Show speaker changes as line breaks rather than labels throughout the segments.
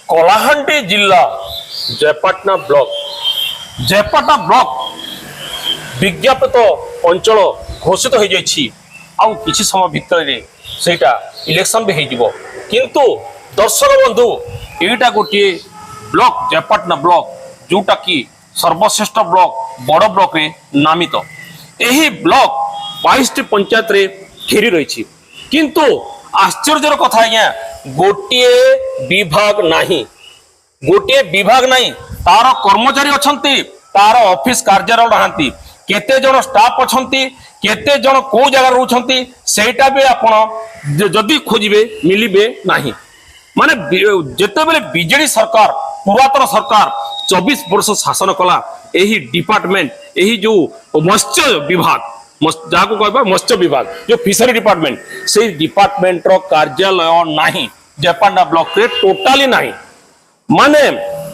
कलाहांडी जिला जयपाटना ब्लॉक विज्ञापित अंचल घोषित हो जाइछि आउ किछि समय भितर सेटा इलेक्शन भी हो किंतु दर्शक बंधु एटा गोटे ब्लॉक जयपाटना ब्लॉक जोटा कि सर्वश्रेष्ठ ब्लॉक बड़ ब्लॉक रे नामित यही ब्लॉक 22 पंचायत रे घेरी रही किंतु आश्चर्यर कथा आज्ञा गोटे विभाग नहीं तार कर्मचारी अच्छी तार ऑफिस कार्यालय नहांती केते जन स्टाफ अच्छी केते जन को जगह रोचंती सेटा भी आपण जदि खोजिबे मिलिबे नहीं माने जेते बेले बीजेडी सरकार पुरातन सरकार 24 वर्ष शासन कला यही डिपार्टमेंट यही जो मत्स्य विभाग जहाँ को कहबा मत्स्य विभाग जो फिशरी डिपार्टमेंट से डिपार्टमेंट रो कार्यालय नहीं जयपाटना ब्लॉक रे टोटाली नहीं माने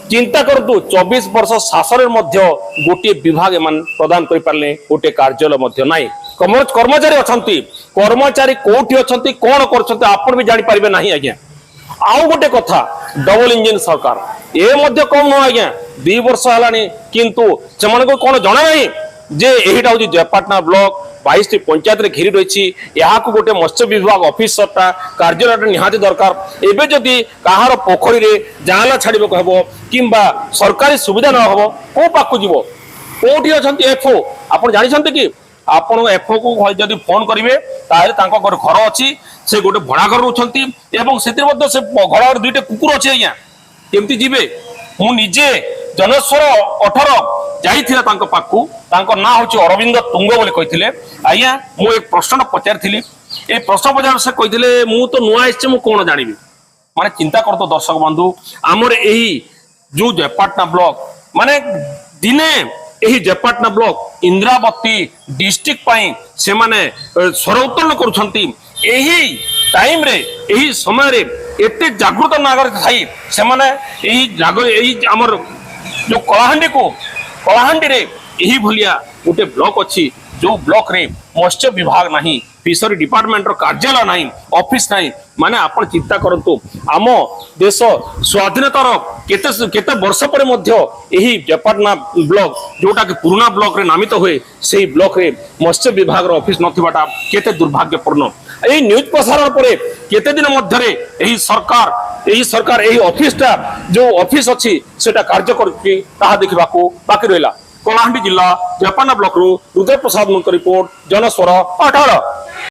चिंता करतु 24 वर्ष शासन मध्य गोटे विभाग एमान प्रदान कर पारले गोटे कार्यालय मध्य नहीं कर्मचारी अच्छी कर्मचारी कोठी अच्छी कौन कर आपण भी जानी पारिबे नहीं आज्ञा आउ गोटे कथा डबल इंजिन सरकार ए मध्य कम नुह आज्ञा 2 वर्ष हलानी किंतु से कौन जना नहीं जे एहिटा होची जयपाटना ब्लॉक 22 पंचायत रे घेरी रही यहाँ गोटे मत्स्य विभाग ऑफिसरटा कार्यालय निहाती दरकार एबे जदि कहार पोखरी रे जाला छाड़िबो कहबो किंबा सरकारी सुविधा न हबो को पाकु जीवो कोठी अछंती एफओ आपण जानि छंती कि आपण एफओ को जदि फोन करिवे ताहे तांको घर अछि से गोटे भड़ा घर रहउछंती एवं सेतिर मध्ये से घर दुईटे कुकुर अछि आज्ञा केमती जीवे मु निजे जनस्वर 18 जाइथिला तांको पाखु तांको ना होची अरविंद तुंग बोले कहिथिले आज्ञा मु एक प्रश्न पचारिथिली ए प्रश्न पचार से कहिथिले मु तो नुआ आइछे मु कोन जानिबी माने चिंता करतो दर्शक बंधु हमर एही जो जयपाटना ब्लॉक माने दिने एही जयपाटना ब्लॉक इंद्रावती डिस्ट्रिक्ट पाई से माने स्वर उत्तोलन करूछंती एही टाइम रे एही समय रे एते जागृत नागरिक थाई से माने एही हमर जो कलाहांडी रे यही भलिया गोटे ब्लॉक अच्छी जो ब्लॉक रे मत्स्य विभाग नहीं फिशरी डिपार्टमेंट रो कार्यालय नहीं ऑफिस नहीं माने आपण चिंता करंतु आम देश स्वाधीनतार केते केते वर्ष पर मध्य यही जयपाटना ब्लॉक जोटा कि पुराना ब्लॉक रे नामित हुए सेही ब्लॉक रे मत्स्य विभाग रो ऑफिस नथिबाटा केते दुर्भाग्यपूर्ण यही न्यूज प्रसारण पर केते दिन मध्य यही सरकार यही ऑफिसटा जो ऑफिस अच्छी सेटा कार्य करछि ताहा देखिबाको बाकी रहिला कलाहांडी जिला जयपाटना ब्लॉक रु रुद्र प्रसाद रिपोर्ट जनस्वर 18।